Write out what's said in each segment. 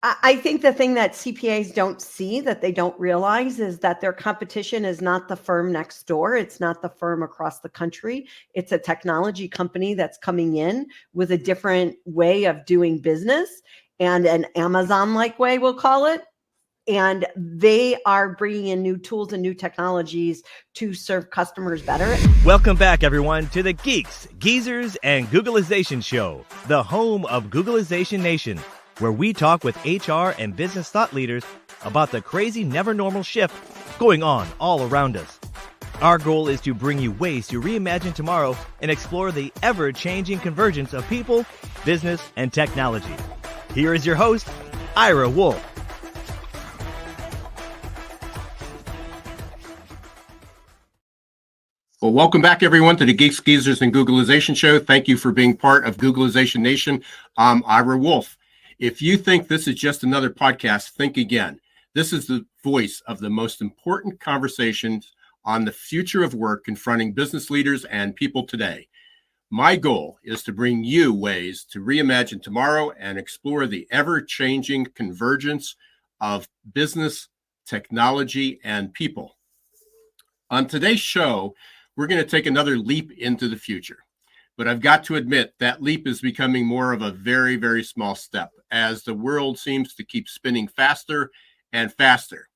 I think the thing that CPAs don't see, that they don't realize, is that their competition is not the firm next door. It's not the firm across the country. It's a technology company that's coming in with a different way of doing business, and an Amazon-like way, we'll call it. And they are bringing in new tools and new technologies to serve customers better. Welcome back, everyone, to the Geeks, Geezers, and Googleization Show, the home of Googleization Nation, where we talk with HR and business thought leaders about the crazy, never normal shift going on all around us. Our goal is to bring you ways to reimagine tomorrow and explore the ever-changing convergence of people, business, and technology. Here is your host, Ira Wolfe. Well, welcome back, everyone, to the Geeks, Geezers, and Googleization Show. Thank you for being part of Googleization Nation. I'm Ira Wolfe. If you think this is just another podcast, think again. This is the voice of the most important conversations on the future of work confronting business leaders and people today. My goal is to bring you ways to reimagine tomorrow and explore the ever-changing convergence of business, technology, and people. On today's show, we're going to take another leap into the future. But I've got to admit that leap is becoming more of a very, very small step as the world seems to keep spinning faster and faster.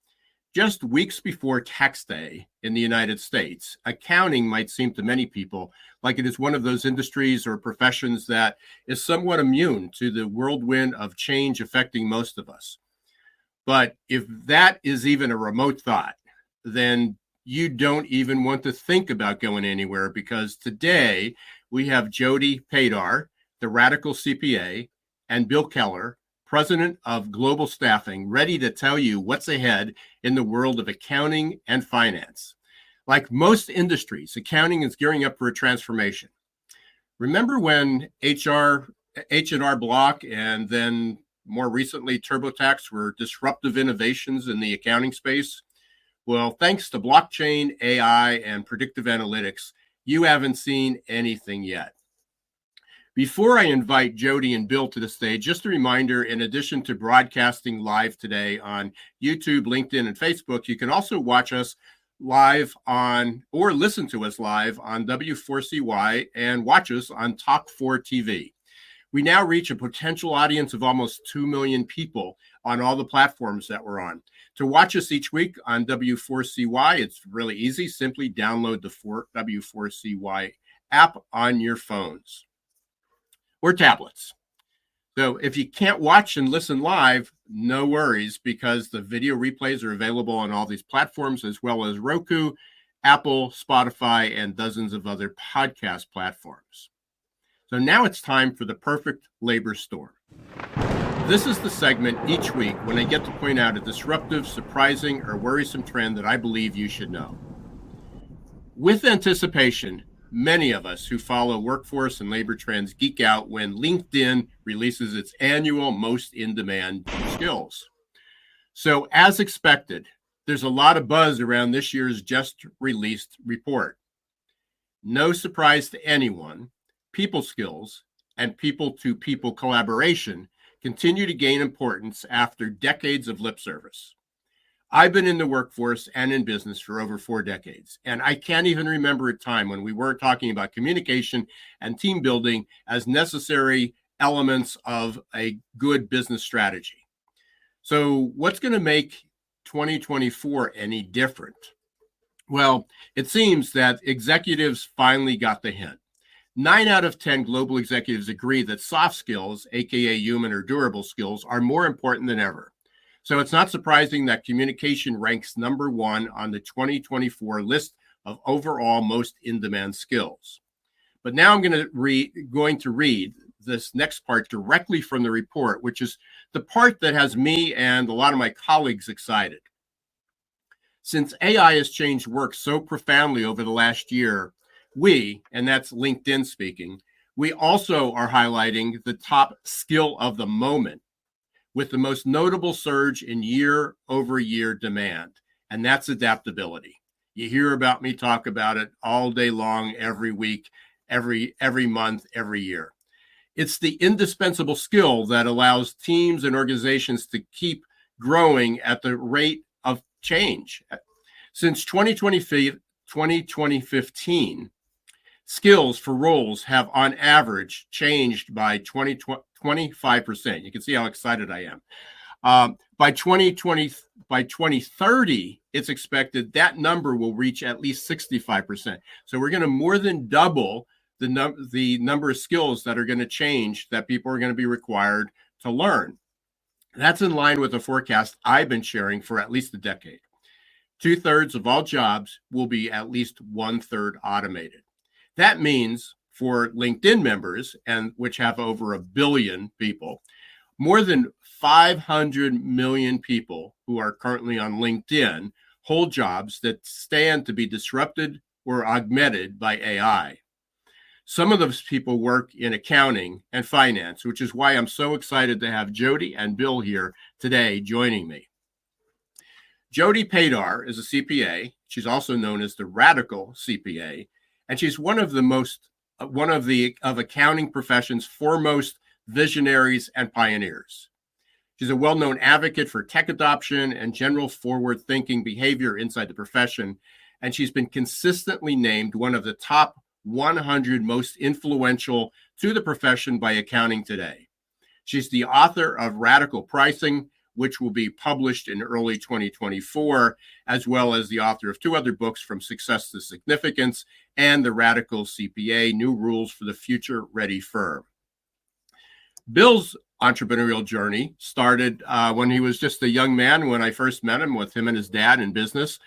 Just weeks before tax day in the United States, accounting might seem to many people like it is one of those industries or professions that is somewhat immune to the whirlwind of change affecting most of us. But if that is even a remote thought, then you don't even want to think about going anywhere, because today we have Jody Padar, the radical CPA, and Bill Keller, president of Global Staffing, ready to tell you what's ahead in the world of accounting and finance. Like most industries, accounting is gearing up for a transformation. Remember when H&R Block and then more recently TurboTax were disruptive innovations in the accounting space? Well, thanks to blockchain, AI, and predictive analytics, you haven't seen anything yet. Before I invite Jody and Bill to the stage, just a reminder, in addition to broadcasting live today on YouTube, LinkedIn, and Facebook, you can also watch us live on, or listen to us live on W4CY and watch us on Talk 4 TV. We now reach a potential audience of almost 2 million people on all the platforms that we're on. To watch us each week on W4CY, it's really easy. Simply download the W4CY app on your phones or tablets. So if you can't watch and listen live, no worries, because the video replays are available on all these platforms, as well as Roku, Apple, Spotify, and dozens of other podcast platforms. So now it's time for the perfect labor storm. This is the segment each week when I get to point out a disruptive, surprising, or worrisome trend that I believe you should know. With anticipation, many of us who follow workforce and labor trends geek out when LinkedIn releases its annual most in-demand skills. So as expected, there's a lot of buzz around this year's just released report. No surprise to anyone, people skills and people-to-people collaboration continue to gain importance after decades of lip service. I've been in the workforce and in business for over 4 decades, and I can't even remember a time when we weren't talking about communication and team building as necessary elements of a good business strategy. So what's going to make 2024 any different? Well, it seems that executives finally got the hint. 9 out of 10 global executives agree that soft skills, aka human or durable skills, are more important than ever. So it's not surprising that communication ranks number 1 on the 2024 list of overall most in-demand skills. But now I'm going to read this next part directly from the report, which is the part that has me and a lot of my colleagues excited. Since AI has changed work so profoundly over the last year, we, and that's LinkedIn speaking, we also are highlighting the top skill of the moment with the most notable surge in year-over-year demand, and that's adaptability. You hear about me talk about it all day long, every week, every month, every year. It's the indispensable skill that allows teams and organizations to keep growing at the rate of change. Since 2015, skills for roles have on average changed by 25%. You can see how excited I am. By 2030, it's expected that number will reach at least 65%. So we're going to more than double the number of skills that are going to change, that people are going to be required to learn. That's in line with the forecast I've been sharing for at least a decade. 2/3 of all jobs will be at least 1/3 automated. That means for LinkedIn members, and which have over 1 billion people, more than 500 million people who are currently on LinkedIn hold jobs that stand to be disrupted or augmented by AI. Some of those people work in accounting and finance, which is why I'm so excited to have Jody and Bill here today joining me. Jody Padar is a CPA. She's also known as the radical CPA, and she's one of the accounting profession's foremost visionaries and pioneers. She's a well-known advocate for tech adoption and general forward-thinking behavior inside the profession, and she's been consistently named one of the top 100 most influential to the profession by Accounting Today. She's the author of Radical Pricing, which will be published in early 2024, as well as the author of 2 other books, From Success to Significance and The Radical CPA, New Rules for the Future Ready Firm. Bill's entrepreneurial journey started when he was just a young man. When I first met him, with him and his dad in business.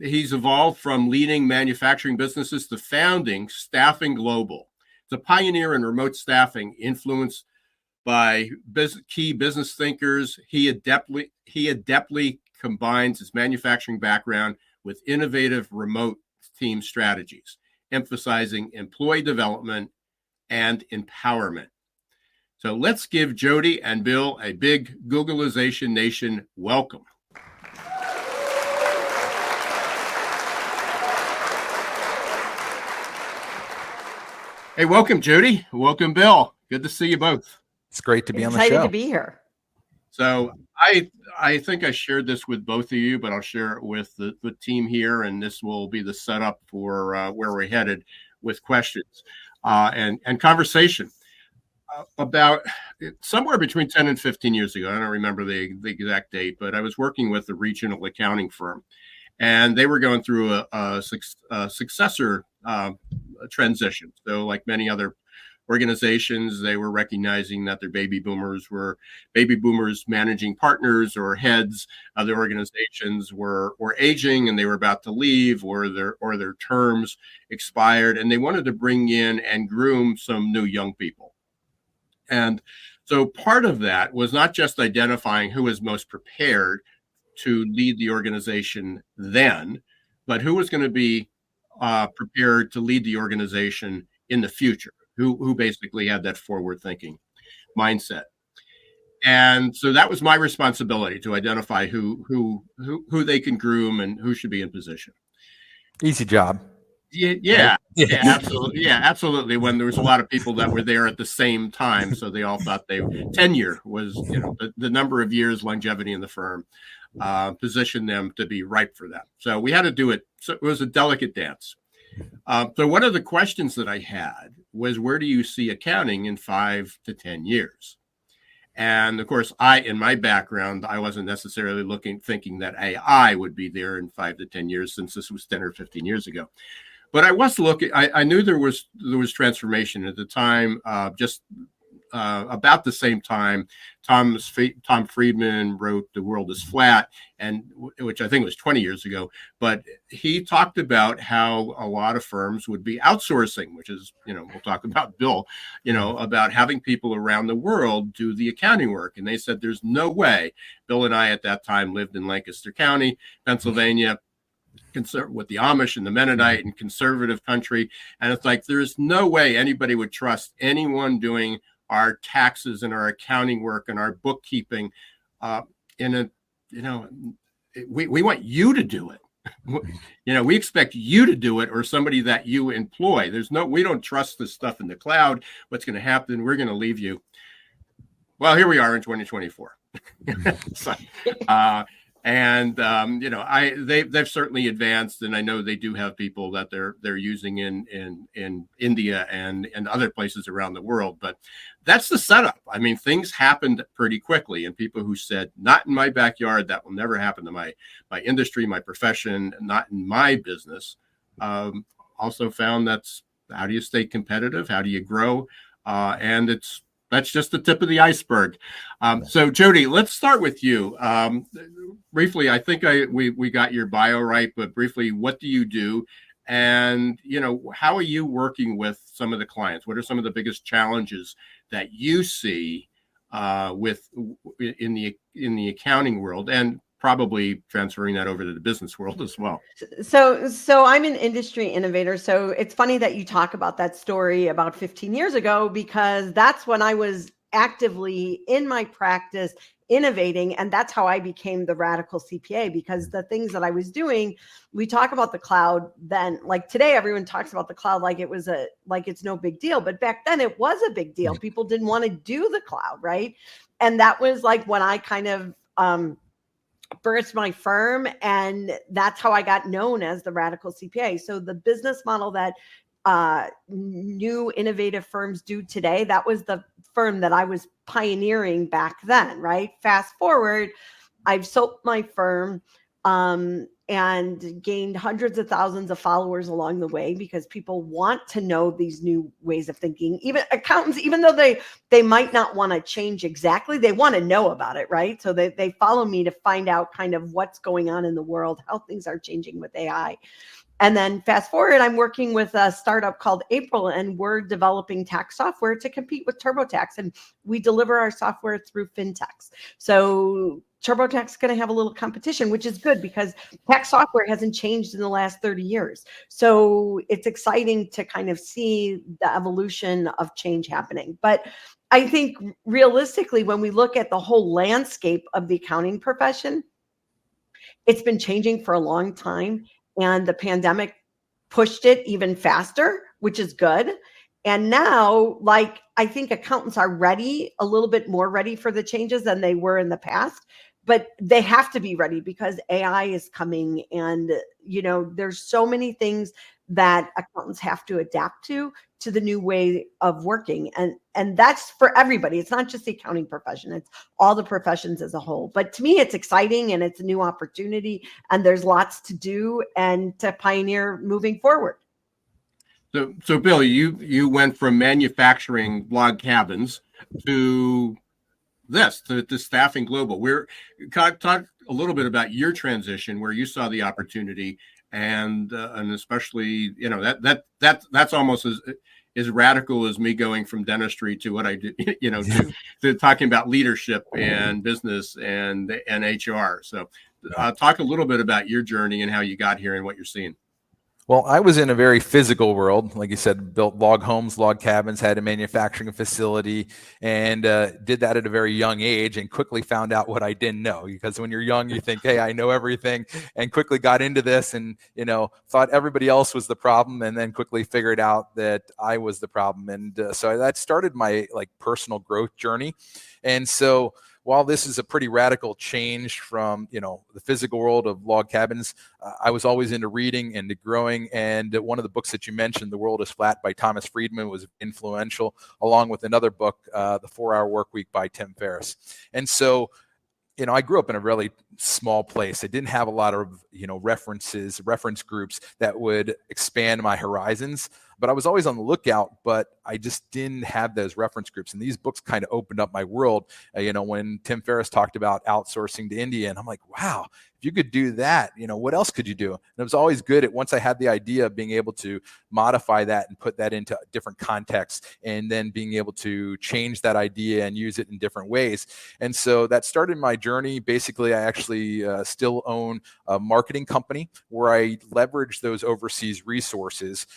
He's evolved from leading manufacturing businesses to founding Staffing Global. It's a pioneer in remote staffing, influenced by key business thinkers. He adeptly combines his manufacturing background with innovative remote team strategies, emphasizing employee development and empowerment. So let's give Jody and Bill a big Googleization Nation welcome. Hey, welcome, Jody. Welcome, Bill. Good to see you both. It's great to be on the show. Excited to be here. So I think I shared this with both of you, but I'll share it with the team here, and this will be the setup for where we're headed with questions and conversation. About somewhere between 10 and 15 years ago, I don't remember the exact date, but I was working with a regional accounting firm, and they were going through a successor transition. So like many other organizations, they were recognizing that their baby boomers managing partners or heads of their organizations were aging, and they were about to leave, or their terms expired, and they wanted to bring in and groom some new young people. And so part of that was not just identifying who was most prepared to lead the organization then, but who was going to be prepared to lead the organization in the future, who basically had that forward-thinking mindset. And so that was my responsibility, to identify who they can groom and who should be in position. Easy job. Yeah, absolutely. When there was a lot of people that were there at the same time, so they all thought tenure was, the number of years longevity in the firm positioned them to be ripe for that. So we had to do it. So it was a delicate dance. So one of the questions that I had was, where do you see accounting in 5 to 10 years? And of course, in my background, I wasn't necessarily thinking that AI would be there in 5 to 10 years, since this was 10 or 15 years ago. But I was looking. I knew there was transformation at the time. About the same time, Tom Friedman wrote "The World Is Flat," and which I think was 20 years ago. But he talked about how a lot of firms would be outsourcing, which is, we'll talk about Bill, about having people around the world do the accounting work. And they said there's no way. Bill and I at that time lived in Lancaster County, Pennsylvania, with the Amish and the Mennonite and conservative country. And it's like, there's no way anybody would trust anyone doing our taxes and our accounting work and our bookkeeping we want you to do it. We expect you to do it or somebody that you employ. We don't trust this stuff in the cloud. What's going to happen? We're going to leave you. Well, here we are in 2024. So, they've certainly advanced, and I know they do have people that they're using in India and other places around the world. But that's the setup. I mean, things happened pretty quickly, and people who said, "Not in my backyard, that will never happen to my industry, my profession, not in my business," also found that's how do you stay competitive? How do you grow? That's just the tip of the iceberg. So Jody, let's start with you. Briefly, I think we got your bio right, but briefly, what do you do? And, how are you working with some of the clients? What are some of the biggest challenges that you see in the accounting world, and probably transferring that over to the business world as well? So I'm an industry innovator. So it's funny that you talk about that story about 15 years ago, because that's when I was actively in my practice innovating. And that's how I became the radical CPA, because the things that I was doing, we talk about the cloud then, like today, everyone talks about the cloud like it's no big deal. But back then it was a big deal. People didn't want to do the cloud, right? And that was like when I kind of, birthed my firm, and that's how I got known as the radical CPA. So the business model that new innovative firms do today, that was the firm that I was pioneering back then, right? Fast forward, I've sold my firm and gained hundreds of thousands of followers along the way, because people want to know these new ways of thinking. Even accountants, even though they might not want to change exactly, they want to know about it, right? So they follow me to find out kind of what's going on in the world, how things are changing with AI. And then fast forward, I'm working with a startup called April, and we're developing tax software to compete with TurboTax. And we deliver our software through fintechs. So TurboTax is going to have a little competition, which is good because tax software hasn't changed in the last 30 years. So it's exciting to kind of see the evolution of change happening. But I think realistically, when we look at the whole landscape of the accounting profession, it's been changing for a long time. And the pandemic pushed it even faster, which is good. And now, I think accountants are ready, a little bit more ready for the changes than they were in the past, but they have to be ready because AI is coming. And, there's so many things that accountants have to adapt to the new way of working. And that's for everybody. It's not just the accounting profession. It's all the professions as a whole. But to me, it's exciting and it's a new opportunity, and there's lots to do and to pioneer moving forward. So Bill, you went from manufacturing log cabins to Staffing Global. Talk a little bit about your transition, where you saw the opportunity, and especially that's almost as radical as me going from dentistry to what I do, to talking about leadership and business and HR. So talk a little bit about your journey and how you got here and what you're seeing. Well, I was in a very physical world. Like you said, built log homes, log cabins, had a manufacturing facility, and did that at a very young age, and quickly found out what I didn't know. Because when you're young, you think, hey, I know everything, and quickly got into this and, thought everybody else was the problem, and then quickly figured out that I was the problem. And so that started my personal growth journey. And so while this is a pretty radical change from, the physical world of log cabins, I was always into reading and growing. And one of the books that you mentioned, The World is Flat by Thomas Friedman, was influential, along with another book, The 4-Hour Workweek by Tim Ferriss. And so, I grew up in a really small place. I didn't have a lot of, reference groups that would expand my horizons, but I was always on the lookout, but I just didn't have those reference groups. And these books kind of opened up my world. When Tim Ferriss talked about outsourcing to India, and I'm like, wow, if you could do that, what else could you do? And it was always good once I had the idea of being able to modify that and put that into different contexts, and then being able to change that idea and use it in different ways. And so that started my journey. Basically, I actually still own a marketing company where I leverage those overseas resources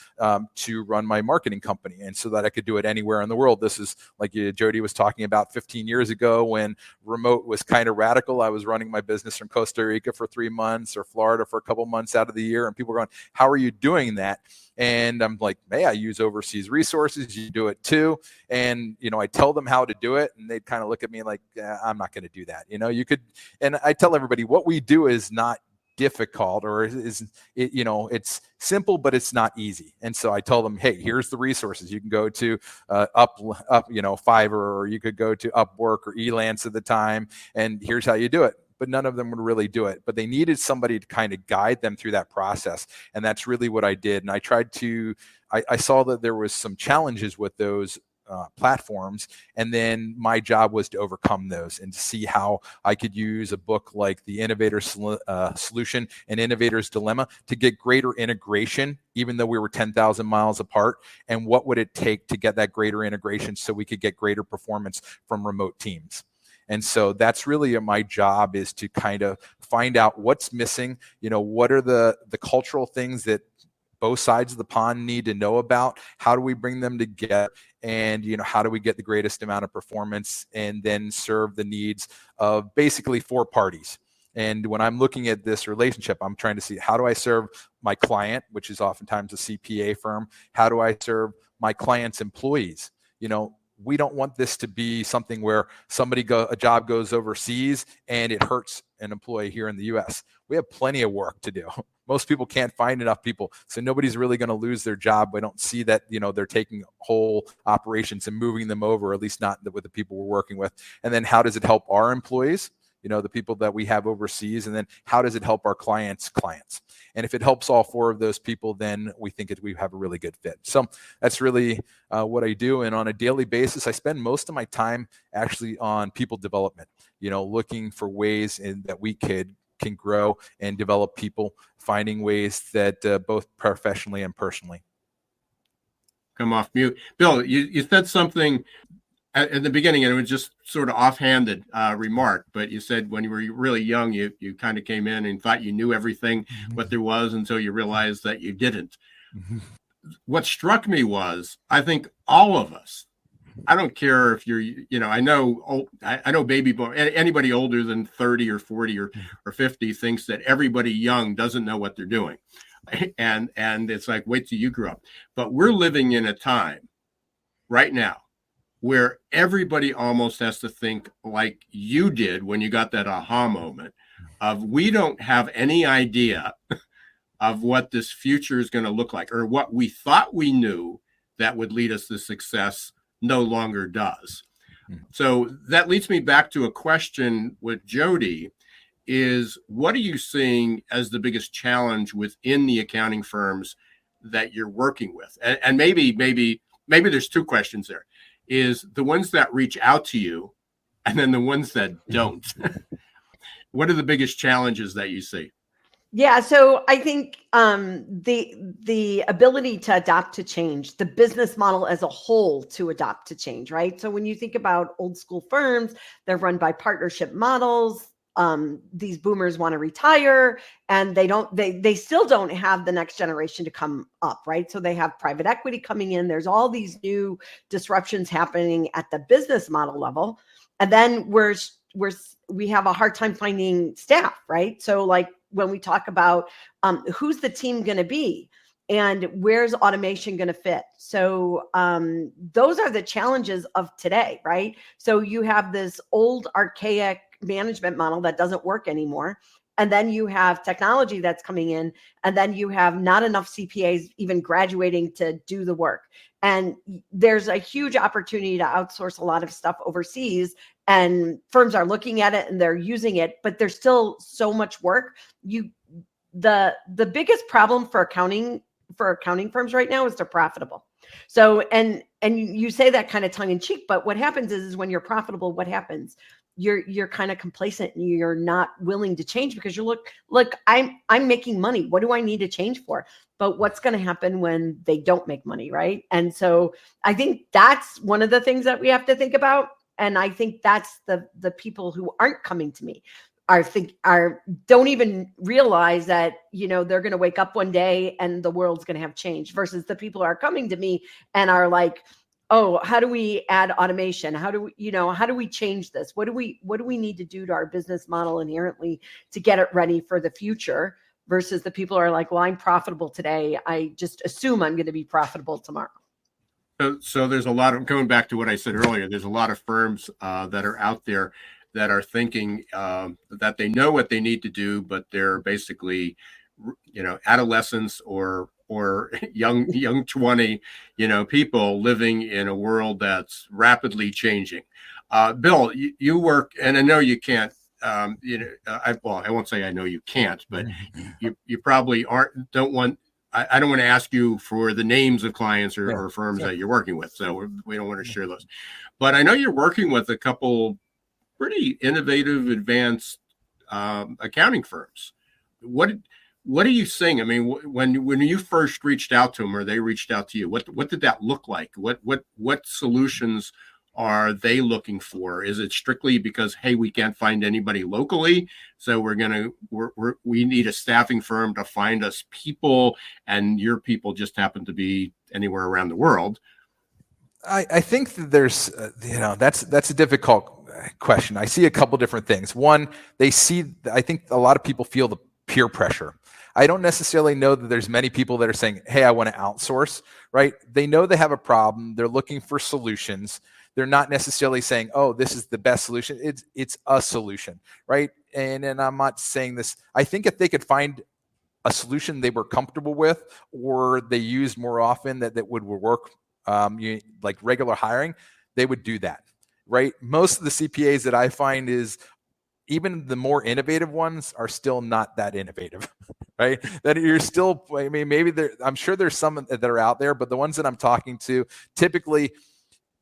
to run my marketing company, and so that I could do it anywhere in the world. This is like Jody was talking about 15 years ago when remote was kind of radical. I was running my business from Costa Rica for 3 months or Florida for a couple months out of the year, and people were going, how are you doing that? And I'm like, hey, I use overseas resources. You do it too. And, I tell them how to do it, and they'd kind of look at me like, I'm not going to do that. You could, and I tell everybody what we do is not difficult, or it's simple, but it's not easy. And so I tell them, hey, here's the resources. You can go to Fiverr, or you could go to Upwork or Elance at the time, and here's how you do it. But none of them would really do it. But they needed somebody to kind of guide them through that process. And that's really what I did. And I tried to, I saw that there was some challenges with those platforms. And then my job was to overcome those and to see how I could use a book like The Innovator's Solution and Innovator's Dilemma to get greater integration, even though we were 10,000 miles apart. And what would it take to get that greater integration so we could get greater performance from remote teams? And so that's really my job, is to kind of find out what's missing, what are the cultural things that both sides of the pond need to know about, how do we bring them together, and how do we get the greatest amount of performance and then serve the needs of basically 4 parties. And when I'm looking at this relationship, I'm trying to see, how do I serve my client, which is oftentimes a CPA firm? How do I serve my client's employees? We don't want this to be something where a job goes overseas and it hurts an employee here in the US. We have plenty of work to do. Most people can't find enough people, so nobody's really going to lose their job. We don't see that, they're taking whole operations and moving them over, at least not with the people we're working with. And then how does it help our employees? The people that we have overseas, and then how does it help our clients? And if it helps all 4 of those people, then we think we have a really good fit. So that's really what I do. And on a daily basis, I spend most of my time actually on people development, looking for ways that we can grow and develop people, finding ways that both professionally and personally. Come off mute. Bill, you said something at the beginning, and it was just sort of offhanded remark, but you said when you were really young, you kind of came in and thought you knew everything what there was until you realized that you didn't. What struck me was, I think all of us, I don't care if you're, I know baby boom, anybody older than 30 or 40 or 50 thinks that everybody young doesn't know what they're doing. And it's like, wait till you grow up. But we're living in a time right now where everybody almost has to think like you did when you got that aha moment of, we don't have any idea of what this future is going to look like, or what we thought we knew that would lead us to success no longer does. So that leads me back to a question with Jody, is what are you seeing as the biggest challenge within the accounting firms that you're working with? And maybe there's 2 questions there. Is the ones that reach out to you, and then the ones that don't. What are the biggest challenges that you see? Yeah, so I think the ability to adapt to change, the business model as a whole to adapt to change, right? So when you think about old school firms, they're run by partnership models. These boomers want to retire, and they still don't have the next generation to come up, right? So they have private equity coming in. There's all these new disruptions happening at the business model level. And then we have a hard time finding staff, right? So like when we talk about who's the team going to be and where's automation going to fit. So those are the challenges of today, right? So you have this old archaic management model that doesn't work anymore. And then you have technology that's coming in, and then you have not enough CPAs even graduating to do the work. And there's a huge opportunity to outsource a lot of stuff overseas, and firms are looking at it and they're using it, but there's still so much work. The biggest problem for accounting firms right now is they're profitable. So, and you say that kind of tongue in cheek, but what happens is when you're profitable, what happens? You're kind of complacent, and you're not willing to change because you look, I'm making money. What do I need to change for? But what's going to happen when they don't make money, right? And so I think that's one of the things that we have to think about. And I think that's the people who aren't coming to me. don't even realize that, they're going to wake up one day and the world's going to have changed, versus the people who are coming to me and are like, oh, how do we add automation? How do we change this? What do we need to do to our business model inherently to get it ready for the future? Versus the people who are like, well, I'm profitable today, I just assume I'm going to be profitable tomorrow. So there's a lot of, going back to what I said earlier, there's a lot of firms that are out there that are thinking that they know what they need to do, but they're basically, adolescents or young 20, people living in a world that's rapidly changing. Bill, you work, and I know you can't, I won't say I know you can't, but you probably don't want. I don't want to ask you for the names of clients or firms that you're working with, so we don't want to share those. But I know you're working with a couple pretty innovative, advanced accounting firms. What are you seeing? I mean, when you first reached out to them, or they reached out to you, what did that look like? What solutions are they looking for? Is it strictly because, hey, we can't find anybody locally, so we need a staffing firm to find us people, and your people just happen to be anywhere around the world? I think that there's, that's a difficult question. I see a couple different things. One, I think a lot of people feel the peer pressure. I don't necessarily know that there's many people that are saying, hey, I want to outsource, right? They know they have a problem. They're looking for solutions. They're not necessarily saying, oh, this is the best solution. It's a solution, right? And I'm not saying this. I think if they could find a solution they were comfortable with, or they used more often that would work, like regular hiring, they would do that, right? Most of the CPAs that I find is even the more innovative ones are still not that innovative, right? That you're still, I mean, I'm sure there's some that are out there, but the ones that I'm talking to, typically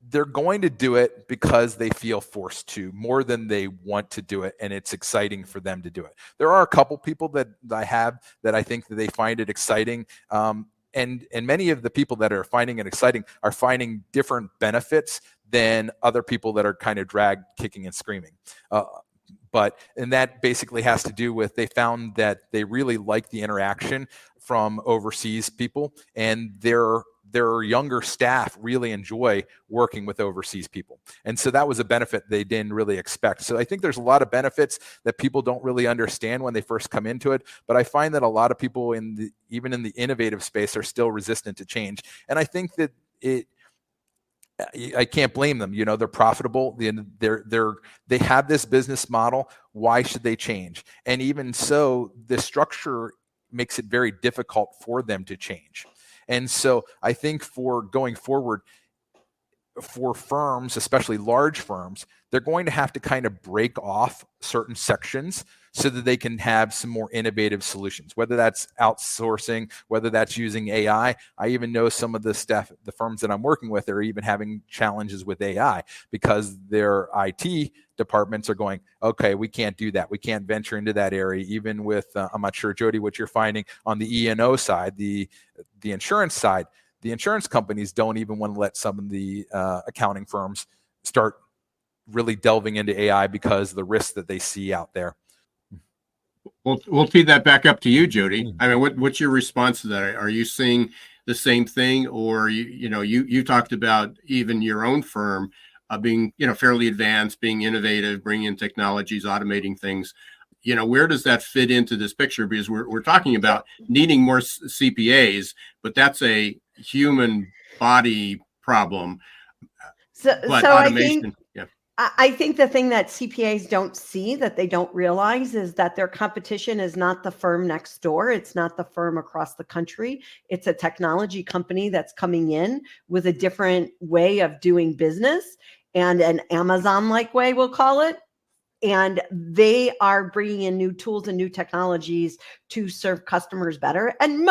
they're going to do it because they feel forced to, more than they want to do it, and it's exciting for them to do it. There are a couple people that I have that I think that they find it exciting, and many of the people that are finding it exciting are finding different benefits than other people that are kind of dragged kicking and screaming. And that basically has to do with, they found that they really like the interaction from overseas people, and their younger staff really enjoy working with overseas people. And so that was a benefit they didn't really expect. So I think there's a lot of benefits that people don't really understand when they first come into it. But I find that a lot of people even in the innovative space are still resistant to change. And I think that I can't blame them. They're profitable. They have this business model. Why should they change? And even so, the structure makes it very difficult for them to change. And so I think for going forward, for firms, especially large firms, they're going to have to kind of break off certain sections so that they can have some more innovative solutions, whether that's outsourcing, whether that's using AI. I even know some of the firms that I'm working with are even having challenges with AI because their IT departments are going, okay, we can't do that. We can't venture into that area. Even with, I'm not sure, Jody, what you're finding on the E&O side, the insurance side. The insurance companies don't even want to let some of the accounting firms start really delving into AI because of the risks that they see out there. We'll tee that back up to you, Jody. I mean, what's your response to that? Are you seeing the same thing, or you talked about even your own firm being fairly advanced, being innovative, bringing in technologies, automating things. Where does that fit into this picture? Because we're talking about needing more CPAs, but that's a human body problem. But automation, I think the thing that CPAs don't see, that they don't realize, is that their competition is not the firm next door. It's not the firm across the country. It's a technology company that's coming in with a different way of doing business, and an Amazon-like way, we'll call it. And they are bringing in new tools and new technologies to serve customers better. And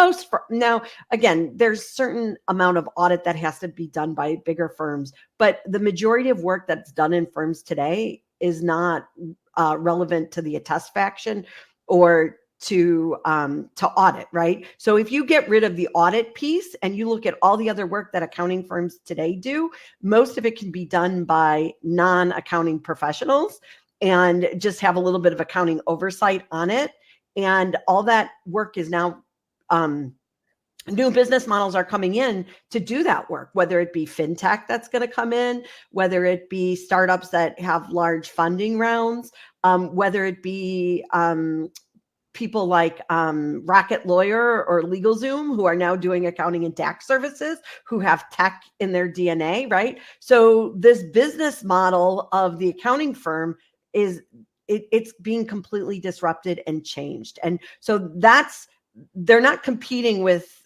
now, again, there's certain amount of audit that has to be done by bigger firms, but the majority of work that's done in firms today is not relevant to the attest faction or to audit, right? So if you get rid of the audit piece and you look at all the other work that accounting firms today do, most of it can be done by non-accounting professionals. and just have a little bit of accounting oversight on it. And all that work is now, new business models are coming in to do that work, whether it be fintech that's going to come in, whether it be startups that have large funding rounds, whether it be people like Rocket Lawyer or LegalZoom, who are now doing accounting and tax services, who have tech in their DNA, right? So this business model of the accounting firm it's being completely disrupted and changed. And so they're not competing with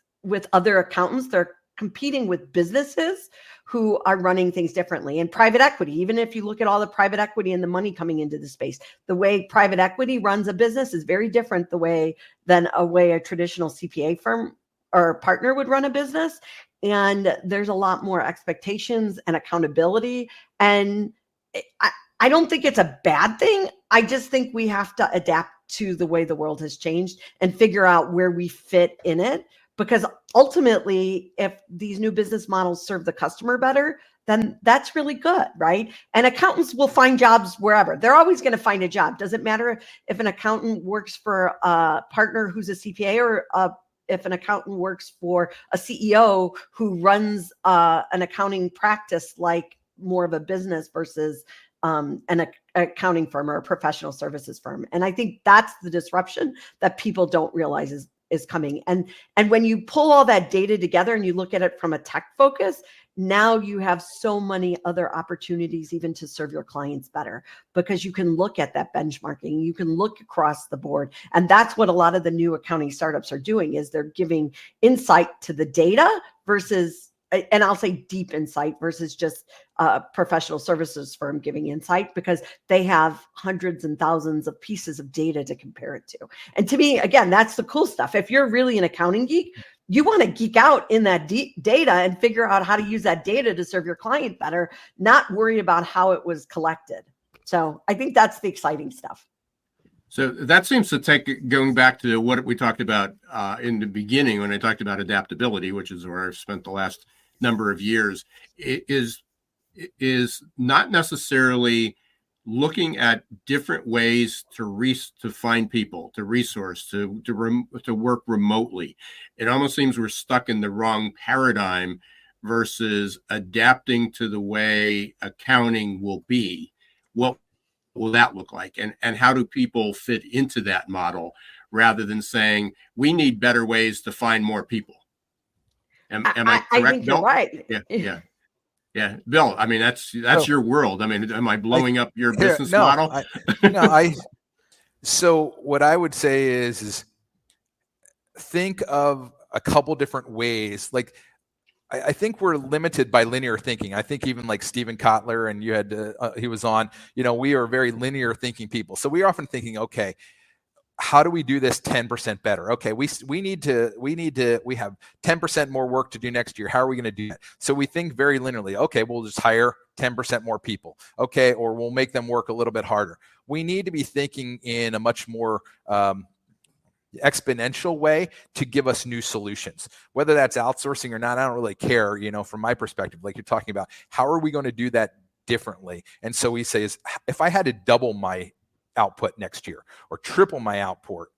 other accountants. They're competing with businesses who are running things differently. And private equity, even if you look at all the private equity and the money coming into the space, the way private equity runs a business is very different than a traditional CPA firm or partner would run a business. And there's a lot more expectations and accountability. And I don't think it's a bad thing. I just think we have to adapt to the way the world has changed and figure out where we fit in it. Because ultimately, if these new business models serve the customer better, then that's really good, right? And accountants will find jobs wherever. They're always going to find a job. Doesn't matter if an accountant works for a partner who's a CPA or if an accountant works for a CEO who runs an accounting practice, like more of a business versus an accounting firm or a professional services firm. And I think that's the disruption that people don't realize is coming. And when you pull all that data together and you look at it from a tech focus, now you have so many other opportunities even to serve your clients better, because you can look at that benchmarking, you can look across the board. And that's what a lot of the new accounting startups are doing, is they're giving insight to the data versus, and I'll say deep insight versus just a professional services firm giving insight, because they have hundreds and thousands of pieces of data to compare it to. And to me, again, that's the cool stuff. If you're really an accounting geek, you want to geek out in that data and figure out how to use that data to serve your client better, not worry about how it was collected. So I think that's the exciting stuff. So that seems to going back to what we talked about in the beginning when I talked about adaptability, which is where I've spent the last number of years, is not necessarily looking at different ways to find people, to resource, to work remotely. It almost seems we're stuck in the wrong paradigm versus adapting to the way accounting will be. What will that look like? And how do people fit into that model, rather than saying we need better ways to find more people? Am I correct? I think you're right. Yeah. Bill, I mean, that's your world. I mean, am I blowing up your business no, model? So what I would say is think of a couple different ways. Like, I think we're limited by linear thinking. I think even like Stephen Kotler, and you had he was on, we are very linear thinking people. So we are often thinking, okay, how do we do this 10% better? Okay, we have 10% more work to do next year. How are we going to do that? So we think very linearly. Okay, we'll just hire 10% more people. Okay, or we'll make them work a little bit harder. We need to be thinking in a much more exponential way to give us new solutions. Whether that's outsourcing or not, I don't really care, from my perspective. Like you're talking about, how are we going to do that differently? And so we say, if I had to double my output next year or triple my output,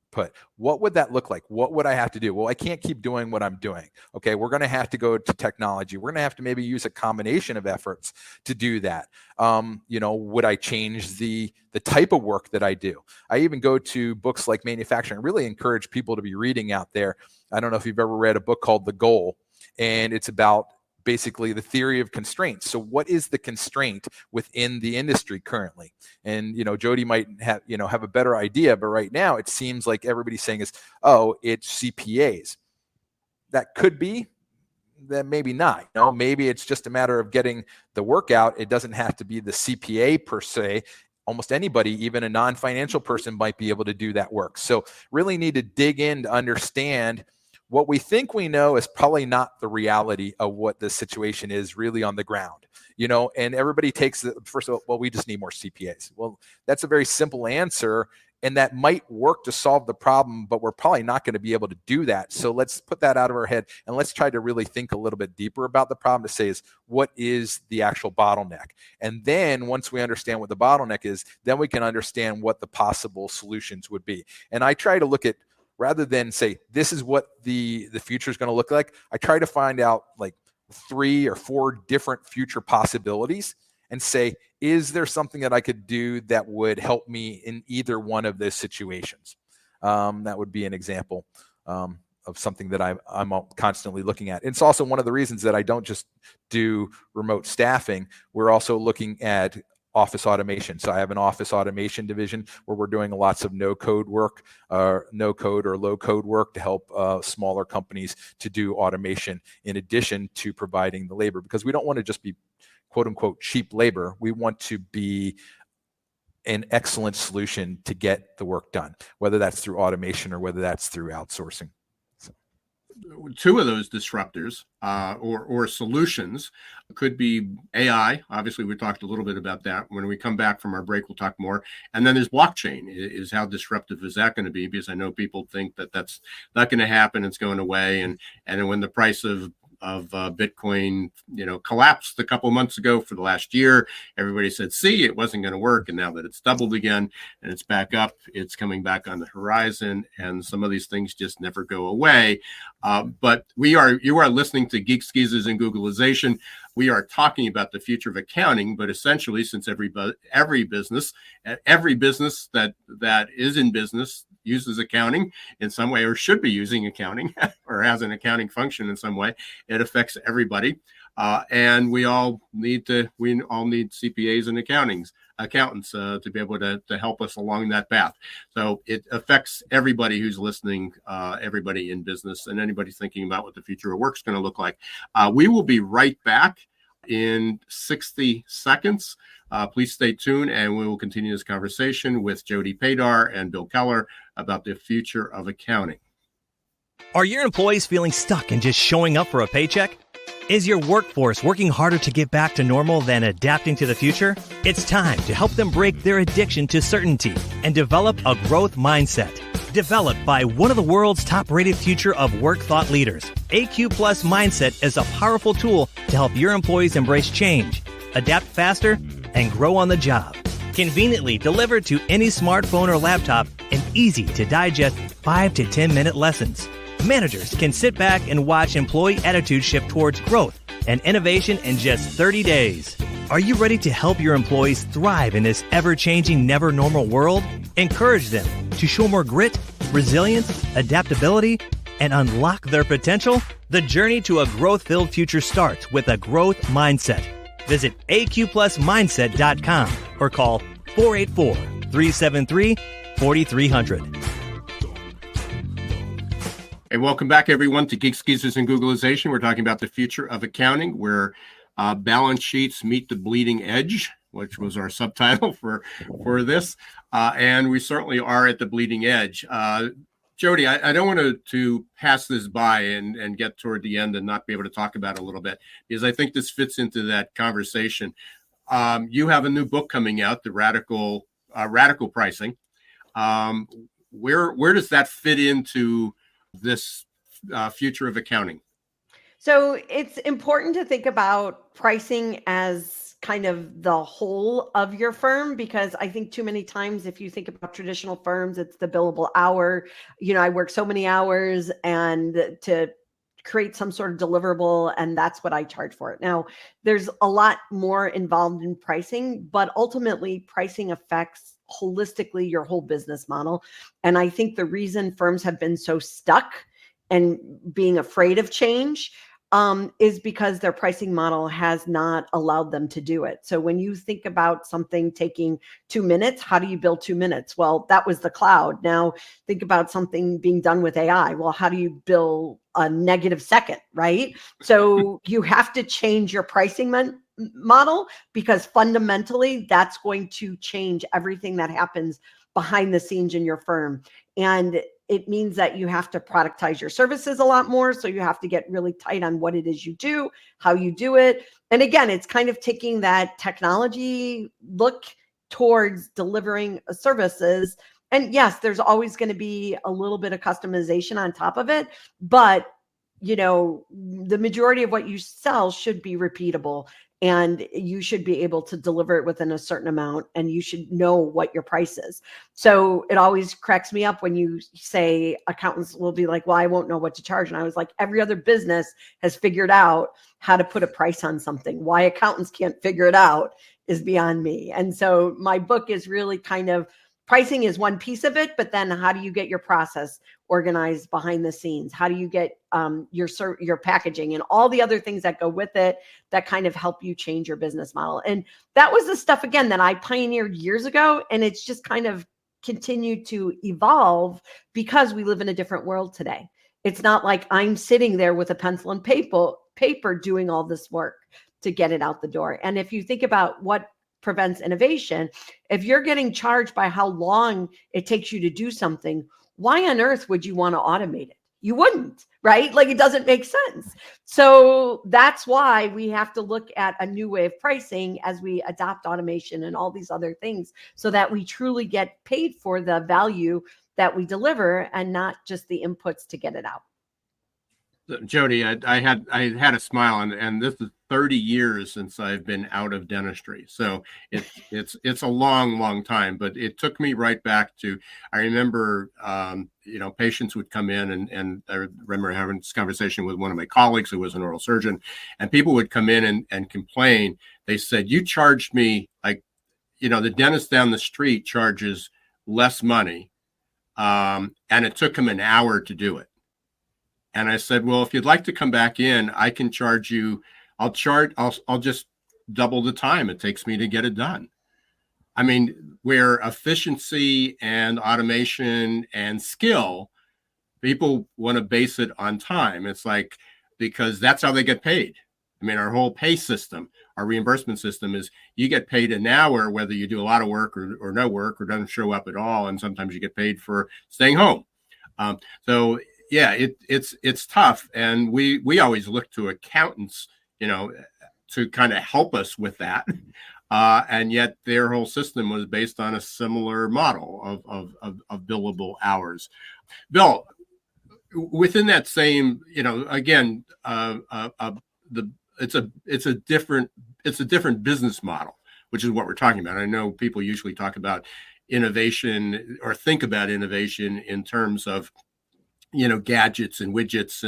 what would that look like? What would I have to do? Well, I can't keep doing what I'm doing. Okay, we're going to have to go to technology. We're going to have to maybe use a combination of efforts to do that. Would I change the type of work that I do? I even go to books like Manufacturing. I really encourage people to be reading out there. I don't know if you've ever read a book called The Goal, and it's about basically the theory of constraints. So what is the constraint within the industry currently? And, Jody might have a better idea, but right now it seems like everybody's saying is, oh, it's CPAs. That could be, that maybe not. Maybe it's just a matter of getting the work out. It doesn't have to be the CPA per se. Almost anybody, even a non-financial person, might be able to do that work. So really need to dig in to understand what we think we know is probably not the reality of what the situation is really on the ground, and everybody takes first of all, well, we just need more CPAs. Well, that's a very simple answer And that might work to solve the problem, but we're probably not going to be able to do that. So let's put that out of our head and let's try to really think a little bit deeper about the problem to say is, what is the actual bottleneck? And then once we understand what the bottleneck is, then we can understand what the possible solutions would be. And I try to look at, rather than say, this is what the future is going to look like, I try to find out like 3 or 4 different future possibilities and say, is there something that I could do that would help me in either one of those situations? That would be an example of something that I'm constantly looking at. It's also one of the reasons that I don't just do remote staffing. We're also looking at office automation. So I have an office automation division where we're doing lots of no-code work, no-code or low-code work to help smaller companies to do automation in addition to providing the labor, because we don't want to just be quote unquote cheap labor. We want to be an excellent solution to get the work done, whether that's through automation or whether that's through outsourcing. So. 2 of those disruptors or solutions could be AI. Obviously, we talked a little bit about that. When we come back from our break, we'll talk more. And then there's blockchain. Is how disruptive is that going to be? Because I know people think that that's not going to happen. It's going away. And when the price of Bitcoin, collapsed a couple months ago for the last year, everybody said, see, it wasn't going to work. And now that it's doubled again and it's back up, it's coming back on the horizon. And some of these things just never go away. But you are listening to Geeks, Geezers, and Googlization. We are talking about the future of accounting, but essentially, since every business that is in business uses accounting in some way, or should be using accounting, or has an accounting function in some way, it affects everybody. And we all need CPAs and accountants to be able to help us along that path. So it affects everybody who's listening, everybody in business, and anybody thinking about what the future of work is going to look like. We will be right back in 60 seconds. Please stay tuned, and we will continue this conversation with Jody Padar and Bill Keller about the future of accounting. Are your employees feeling stuck and just showing up for a paycheck? Is your workforce working harder to get back to normal than adapting to the future? It's time to help them break their addiction to certainty and develop a growth mindset. Developed by one of the world's top-rated future of work thought leaders, AQ Plus Mindset is a powerful tool to help your employees embrace change, adapt faster, and grow on the job. Conveniently delivered to any smartphone or laptop and easy to digest 5 to 10 minute lessons. Managers can sit back and watch employee attitude shift towards growth and innovation in just 30 days. Are you ready to help your employees thrive in this ever-changing, never-normal world? Encourage them to show more grit, resilience, adaptability, and unlock their potential? The journey to a growth-filled future starts with a growth mindset. Visit aqplusmindset.com or call 484-373-4300. Hey, welcome back, everyone, to Geeks, Geezers, and Googlization. We're talking about the future of accounting, where balance sheets meet the bleeding edge, which was our subtitle for this. And we certainly are at the bleeding edge. Jody, I don't want to pass this by and get toward the end and not be able to talk about it a little bit, because I think this fits into that conversation. You have a new book coming out, the Radical Pricing. Where does that fit into this future of accounting? So it's important to think about pricing as kind of the whole of your firm, because I think too many times, if you think about traditional firms, it's the billable hour. I work so many hours and to create some sort of deliverable, and that's what I charge for it. Now, there's a lot more involved in pricing, but ultimately pricing affects holistically your whole business model. And I think the reason firms have been so stuck and being afraid of change is because their pricing model has not allowed them to do it. So when you think about something taking 2 minutes, how do you build 2 minutes? Well, that was the cloud. Now think about something being done with AI. Well, how do you build a negative second, right? So you have to change your pricing model, because fundamentally that's going to change everything that happens behind the scenes in your firm. And it means that you have to productize your services a lot more. So you have to get really tight on what it is you do, how you do it. And again, it's kind of taking that technology look towards delivering services And yes, there's always going to be a little bit of customization on top of it, but the majority of what you sell should be repeatable, and you should be able to deliver it within a certain amount, and you should know what your price is. So it always cracks me up when you say accountants will be like, well, I won't know what to charge. And I was like, every other business has figured out how to put a price on something. Why accountants can't figure it out is beyond me. And so my book is really kind of, pricing is one piece of it, but then how do you get your process organized behind the scenes? How do you get your packaging and all the other things that go with it that kind of help you change your business model? And that was the stuff, again, that I pioneered years ago. And it's just kind of continued to evolve because we live in a different world today. It's not like I'm sitting there with a pencil and paper doing all this work to get it out the door. And if you think about what prevents innovation, if you're getting charged by how long it takes you to do something, why on earth would you want to automate it? You wouldn't, right? Like, it doesn't make sense. So that's why we have to look at a new way of pricing as we adopt automation and all these other things, so that we truly get paid for the value that we deliver and not just the inputs to get it out. Jody, I had a smile, and this is 30 years since I've been out of dentistry. So it's a long time, but it took me right back to, I remember, patients would come in, and I remember having this conversation with one of my colleagues who was an oral surgeon, and people would come in and complain. They said, you charged me like, the dentist down the street charges less money. And it took him an hour to do it. And I said, well, if you'd like to come back in, I can charge you. I'll just double the time it takes me to get it done. I mean, where efficiency and automation and skill, people want to base it on time. It's like, because that's how they get paid. I mean, our whole pay system, our reimbursement system is you get paid an hour, whether you do a lot of work or no work or doesn't show up at all. And sometimes you get paid for staying home. So yeah, it's tough, and we always look to accountants, to kind of help us with that, and yet their whole system was based on a similar model of billable hours. Bill, within that same, again, it's a different business model, which is what we're talking about. I know people usually talk about innovation or think about innovation in terms of gadgets and widgets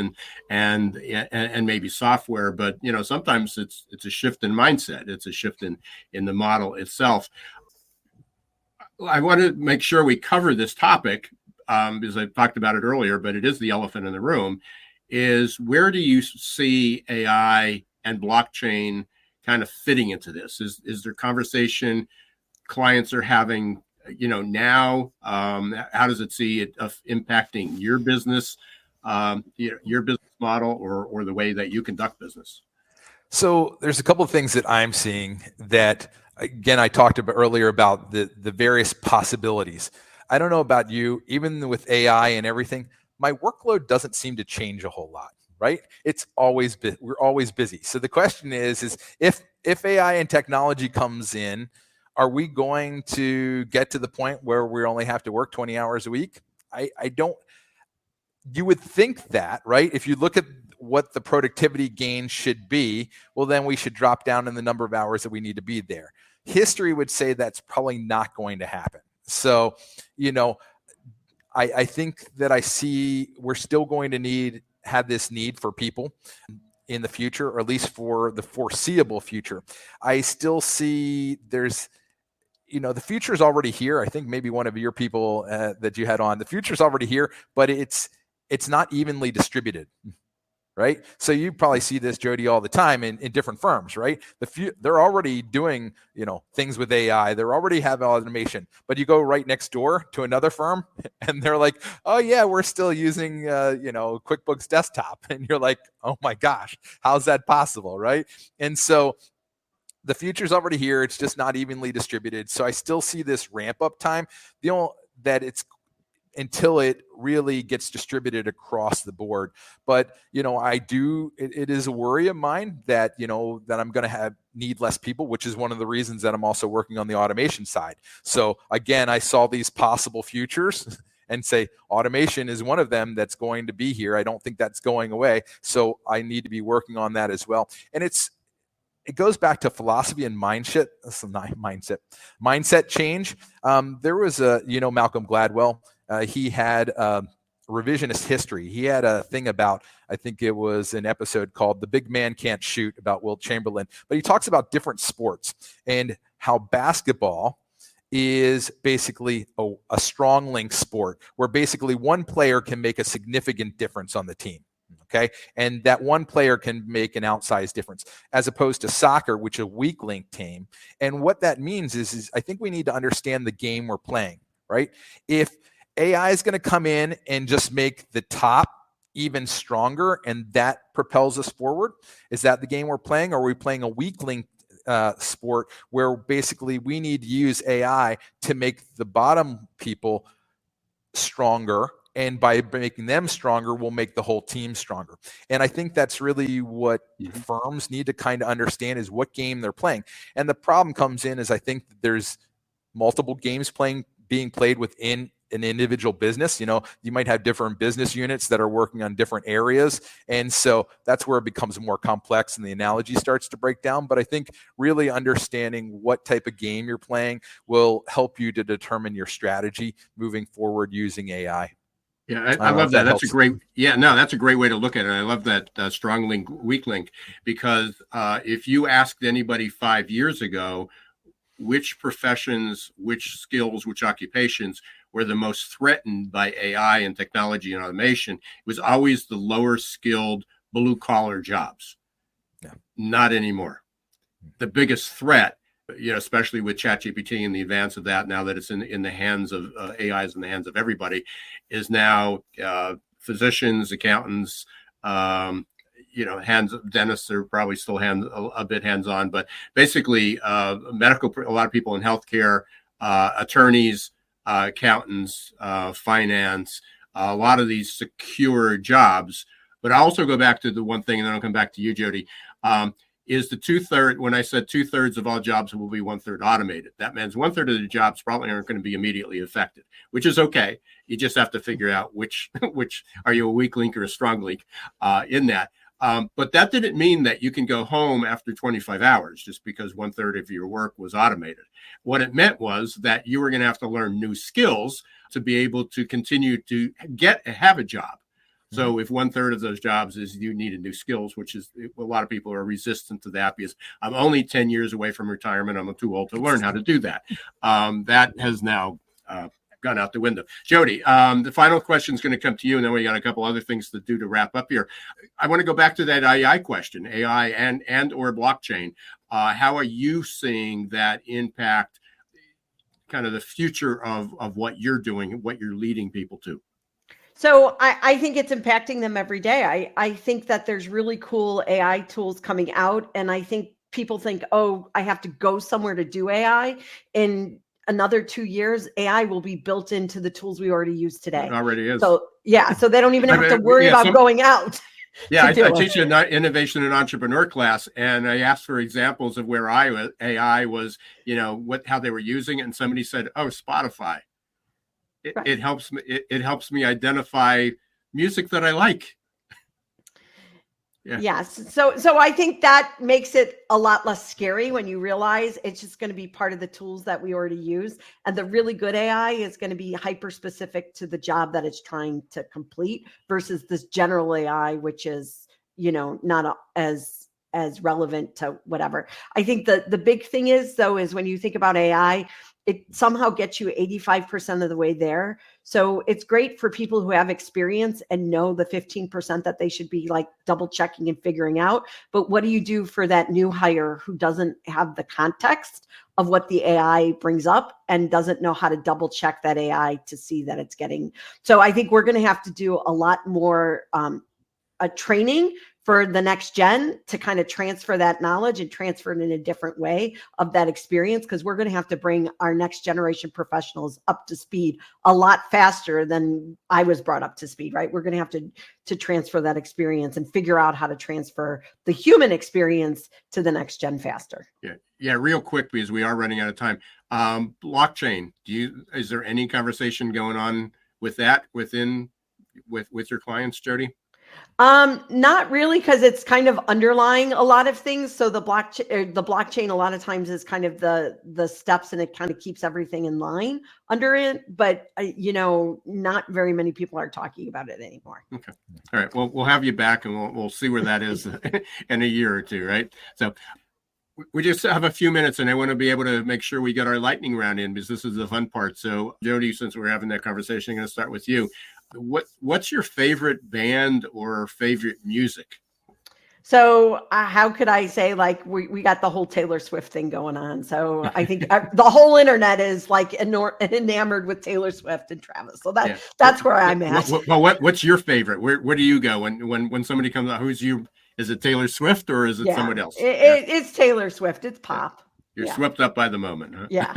and maybe software, but sometimes it's a shift in mindset. It's a shift in the model itself. I want to make sure we cover this topic because I talked about it earlier, but it is the elephant in the room. Is where do you see AI and blockchain kind of fitting into this? Is there conversation clients are having? Now, how does it see it impacting your business, your business model, or the way that you conduct business? So there's a couple of things that I'm seeing that, again, I talked about earlier about the various possibilities. I don't know about you, even with AI and everything, my workload doesn't seem to change a whole lot, right? We're always busy. So the question is if AI and technology comes in, are we going to get to the point where we only have to work 20 hours a week? I don't. You would think that, right? If you look at what the productivity gain should be, well, then we should drop down in the number of hours that we need to be there. History would say that's probably not going to happen. So, I think that I see we're still going to have this need for people in the future, or at least for the foreseeable future. I still see there's, the future is already here. I think maybe one of your people that you had on, the future is already here, but it's not evenly distributed, right? So you probably see this, Jody, all the time in different firms, right? They're already doing, things with AI. They're already having automation, but you go right next door to another firm and they're like, oh yeah, we're still using, QuickBooks Desktop. And you're like, oh my gosh, how's that possible, right? And so the future's already here. It's just not evenly distributed. So I still see this ramp up time. until it really gets distributed across the board. But, it is a worry of mine that, that I'm going to need less people, which is one of the reasons that I'm also working on the automation side. So again, I saw these possible futures and say automation is one of them that's going to be here. I don't think that's going away. So I need to be working on that as well. And it goes back to philosophy and mindset. That's not mindset change. There was Malcolm Gladwell. He had revisionist history. He had a thing about, I think it was an episode called "The Big Man Can't Shoot" about Wilt Chamberlain. But he talks about different sports and how basketball is basically a strong link sport where basically one player can make a significant difference on the team. Okay. And that one player can make an outsized difference, as opposed to soccer, which is a weak link team. And what that means is I think we need to understand the game we're playing, right? If AI is going to come in and just make the top even stronger and that propels us forward, is that the game we're playing? Or are we playing a weak link sport where basically we need to use AI to make the bottom people stronger? And by making them stronger, we'll make the whole team stronger. And I think that's really what firms need to kind of understand, is what game they're playing. And the problem comes in is I think that there's multiple games being played within an individual business. You might have different business units that are working on different areas. And so that's where it becomes more complex and the analogy starts to break down. But I think really understanding what type of game you're playing will help you to determine your strategy moving forward using AI. Yeah, I love that. That's a great way to look at it. I love that strong link, weak link, because if you asked anybody 5 years ago which professions, which skills, which occupations were the most threatened by AI and technology and automation, it was always the lower skilled blue collar jobs. Yeah. Not anymore. The biggest threat, especially with ChatGPT and the advance of that, now that it's in the hands of AI is in the hands of everybody, is now physicians, accountants, dentists are probably still a bit hands-on, but basically medical, a lot of people in healthcare, attorneys, accountants, finance, a lot of these secure jobs. But I also go back to the one thing, and then I'll come back to you, Jody, is the 2/3, when I said 2/3 of all jobs will be 1/3 automated. That means 1/3 of the jobs probably aren't going to be immediately affected, which is okay. You just have to figure out which are you a weak link or a strong link in that. But that didn't mean that you can go home after 25 hours just because 1/3 of your work was automated. What it meant was that you were going to have to learn new skills to be able to continue to have a job. So if 1/3 of those jobs is you needed new skills, which is a lot of people are resistant to that because I'm only 10 years away from retirement. I'm too old to learn how to do that. That has now gone out the window. Jody, the final question is going to come to you, and then we got a couple other things to do to wrap up here. I want to go back to that AI question, AI and or blockchain. How are you seeing that impact kind of the future of what you're doing, what you're leading people to? So I think it's impacting them every day. I think that there's really cool AI tools coming out. And I think people think, oh, I have to go somewhere to do AI. In another 2 years, AI will be built into the tools we already use today. It already is. So they don't even have to worry about going out. Yeah, I teach an innovation and entrepreneur class, and I asked for examples of where AI was, how they were using it. And somebody said, oh, Spotify. Right. It helps me identify music that I like. Yeah. Yes. So I think that makes it a lot less scary when you realize it's just going to be part of the tools that we already use. And the really good AI is going to be hyper specific to the job that it's trying to complete versus this general AI, which is, not as relevant to whatever. I think the big thing is when you think about AI, it somehow gets you 85% of the way there. So it's great for people who have experience and know the 15% that they should be like double checking and figuring out. But what do you do for that new hire who doesn't have the context of what the AI brings up and doesn't know how to double check that AI to see that it's getting? So I think we're going to have to do a lot more training for the next gen to kind of transfer that knowledge and transfer it in a different way of that experience, because we're going to have to bring our next generation professionals up to speed a lot faster than I was brought up to speed, right? We're going to have to transfer that experience and figure out how to transfer the human experience to the next gen faster. Yeah, real quick, because we are running out of time. Blockchain, is there any conversation going on with that with your clients, Jody? Not really, because it's kind of underlying a lot of things. So the blockchain a lot of times is kind of the steps, and it kind of keeps everything in line under it. But not very many people are talking about it anymore. Okay. All right. Well, we'll have you back, and we'll see where that is in a year or two, right? So we just have a few minutes, and I want to be able to make sure we get our lightning round in, because this is the fun part. So Jody, since we're having that conversation, I'm going to start with you. What's your favorite band or favorite music? So how could I say, like, we got the whole Taylor Swift thing going on. So I think the whole internet is like enamored with Taylor Swift and Travis. So that's where I'm at. What's your favorite? Where do you go when somebody comes out? Is it Taylor Swift or is it someone else? It's Taylor Swift. It's pop. You're swept up by the moment, huh? Yeah.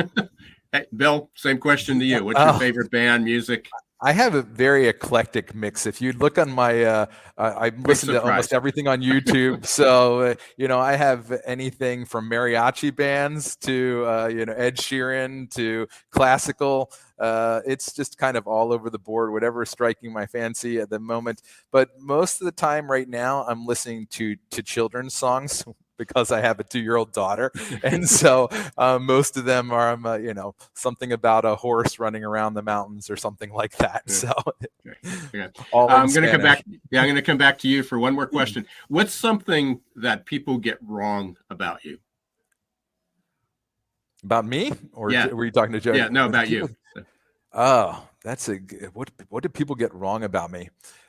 Hey, Bill, same question to you. What's your favorite band, music? I have a very eclectic mix. If you look on my, I listen to almost everything on YouTube. So, I have anything from mariachi bands to, Ed Sheeran to classical. It's just kind of all over the board, whatever is striking my fancy at the moment. But most of the time right now, I'm listening to children's songs, because I have a 2-year-old daughter. And so most of them are, something about a horse running around the mountains or something like that. Yeah. So okay. I'm going to come back. Yeah, I'm going to come back to you for one more question. What's something that people get wrong about you? About me? Or were you talking to Jody? Yeah, no, about you. Oh, that's what do people get wrong about me?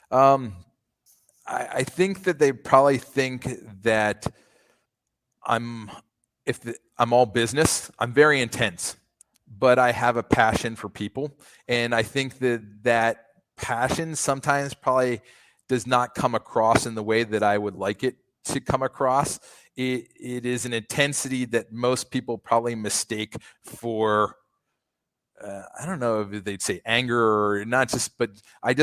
I think that they probably think that I'm all business. I'm very intense, but I have a passion for people. And I think that passion sometimes probably does not come across in the way that I would like it to come across. It is an intensity that most people probably mistake for, I don't know if they'd say anger or not, but I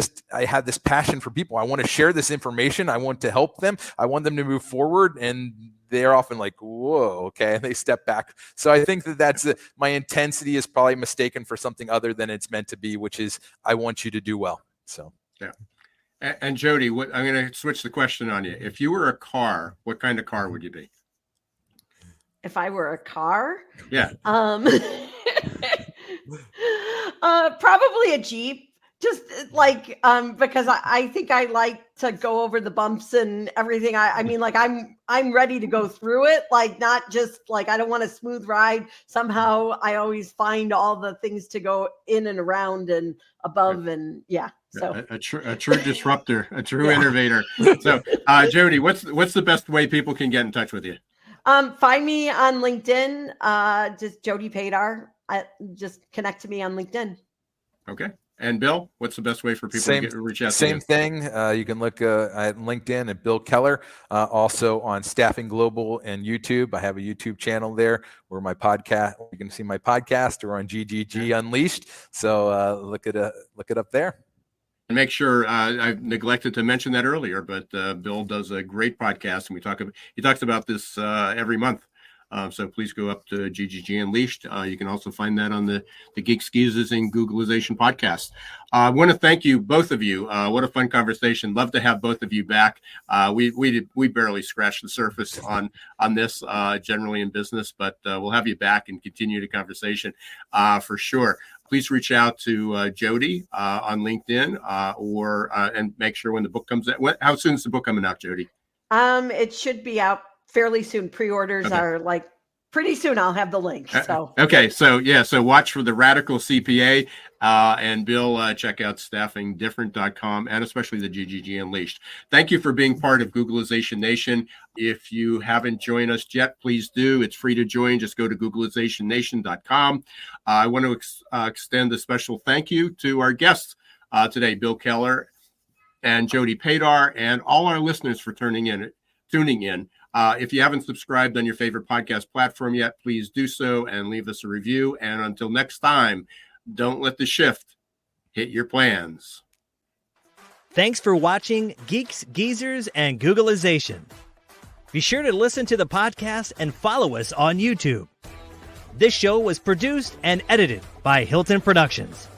have this passion for people. I want to share this information. I want to help them. I want them to move forward, and they're often like, whoa, okay, and they step back. So I think that's my intensity is probably mistaken for something other than it's meant to be, which is I want you to do well. So yeah. And Jody, I'm going to switch the question on you. If you were a car, what kind of car would you be? If I were a car? Yeah. Probably a Jeep. Just like because I think I like to go over the bumps and everything. I mean, like I'm ready to go through it. Like, not just like I don't want a smooth ride. Somehow I always find all the things to go in and around and above, and so a true disruptor, a true innovator. So Jody, what's the best way people can get in touch with you? Find me on LinkedIn, just Jody Padar. Just connect to me on LinkedIn. Okay. And Bill, what's the best way for people to reach out to you? Same thing. You can look at LinkedIn at Bill Keller, also on Staffing Global and YouTube. I have a YouTube channel there where you can see my podcast, or on GGG Unleashed. So look it up there. And make sure, I neglected to mention that earlier, but Bill does a great podcast, and he talks about this every month. So please go up to GGG Unleashed. You can also find that on the Geeks, Geezers, and Googleization podcast. I want to thank you, both of you. What a fun conversation. Love to have both of you back. We barely scratched the surface on this generally in business, but we'll have you back and continue the conversation for sure. Please reach out to Jody on LinkedIn and make sure when the book comes out. How soon is the book coming out, Jody? It should be out fairly soon. Pre-orders are like pretty soon. I'll have the link. So okay, so watch for the Radical CPA, and Bill, check out staffingdifferent.com and especially the GGG Unleashed. Thank you for being part of Googleization Nation. If you haven't joined us yet, please do. It's free to join. Just go to googleizationnation.com. I want to extend a special thank you to our guests today, Bill Keller and Jody Padar, and all our listeners for tuning in. If you haven't subscribed on your favorite podcast platform yet, please do so and leave us a review. And until next time, don't let the shift hit your plans. Thanks for watching Geeks, Geezers, and Googleization. Be sure to listen to the podcast and follow us on YouTube. This show was produced and edited by Hilton Productions.